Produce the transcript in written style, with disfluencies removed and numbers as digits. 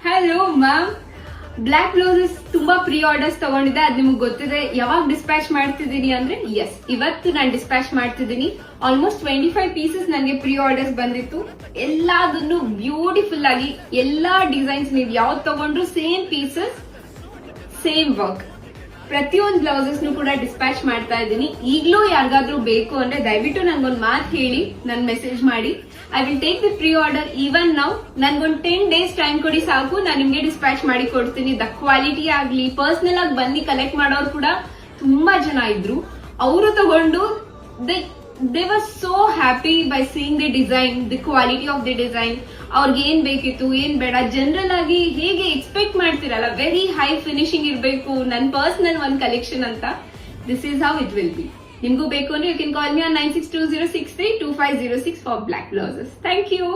Hello ma'am, block blouses ತುಂಬಾ pre orders ತಗೊಂಡಿದ್ದೆ. ಅದ್ ನಿಮ್ಗೆ ಗೊತ್ತಿದೆ. ಯಾವಾಗ ಡಿಸ್ಪ್ಯಾಚ್ ಮಾಡ್ತಿದ್ದೀನಿ ಅಂದ್ರೆ ಇವತ್ತು ನಾನು ಡಿಸ್ಪ್ಯಾಚ್ ಮಾಡ್ತಿದ್ದೀನಿ. ಆಲ್ಮೋಸ್ಟ್ 25 ಪೀಸಸ್ ನನಗೆ ಪ್ರೀ ಆರ್ಡರ್ಸ್ ಬಂದಿತ್ತು. ಎಲ್ಲದನ್ನು ಬ್ಯೂಟಿಫುಲ್ ಆಗಿ ಎಲ್ಲಾ ಡಿಸೈನ್ಸ್ ನೀವು ಯಾವ್ದು ತಗೊಂಡ್ರು ಸೇಮ್ ಪೀಸಸ್ ಸೇಮ್ ವರ್ಕ್. ಪ್ರತಿಯೊಂದು ಬ್ಲೌಸಸ್ ಕೂಡ ಡಿಸ್ಪ್ಯಾಚ್ ಮಾಡ್ತಾ ಇದ್ದೀನಿ. ಈಗಲೂ ಯಾರಿಗಾದ್ರೂ ಬೇಕು ಅಂದ್ರೆ ದಯವಿಟ್ಟು ನನ್ಗೊಂದು ಮಾತು ಹೇಳಿ, ನನ್ ಮೆಸೇಜ್ ಮಾಡಿ. I will take the pre order even now. ನನ್ಗೊಂದು 10 days ಟೈಮ್ ಕೊಡಿ ಸಾಕು, ನಾನು ನಿಮ್ಗೆ ಡಿಸ್ಪ್ಯಾಚ್ ಮಾಡಿ ಕೊಡ್ತೀನಿ. ದ ಕ್ವಾಲಿಟಿ ಆಗ್ಲಿ, ಪರ್ಸನಲ್ ಆಗಿ ಬಂದು ಕಲೆಕ್ಟ್ ಮಾಡೋರು ಕೂಡ ತುಂಬಾ ಜನ ಇದ್ರು. ಅವರು ತಗೊಂಡು they were so happy by seeing the design, the quality of the design. ಅವ್ರಿಗೆ ಏನ್ ಬೇಕಿತ್ತು, ಏನ್ ಬೇಡ, ಜನರಲ್ ಆಗಿ ಹೇಗೆ ಎಕ್ಸ್ಪೆಕ್ಟ್ ಮಾಡ್ತಿರಲ್ಲ, ವೆರಿ ಹೈ ಫಿನಿಶಿಂಗ್ ಇರಬೇಕು ನನ್ ಪರ್ಸನಲ್ ಒಂದ್ ಕಲೆಕ್ಷನ್ ಅಂತ. This is how it will be. ನಿಮ್ಗೂ ಬೇಕು ಅಂದ್ರೆ you can call me on 9620632506 for black blouses. Thank you.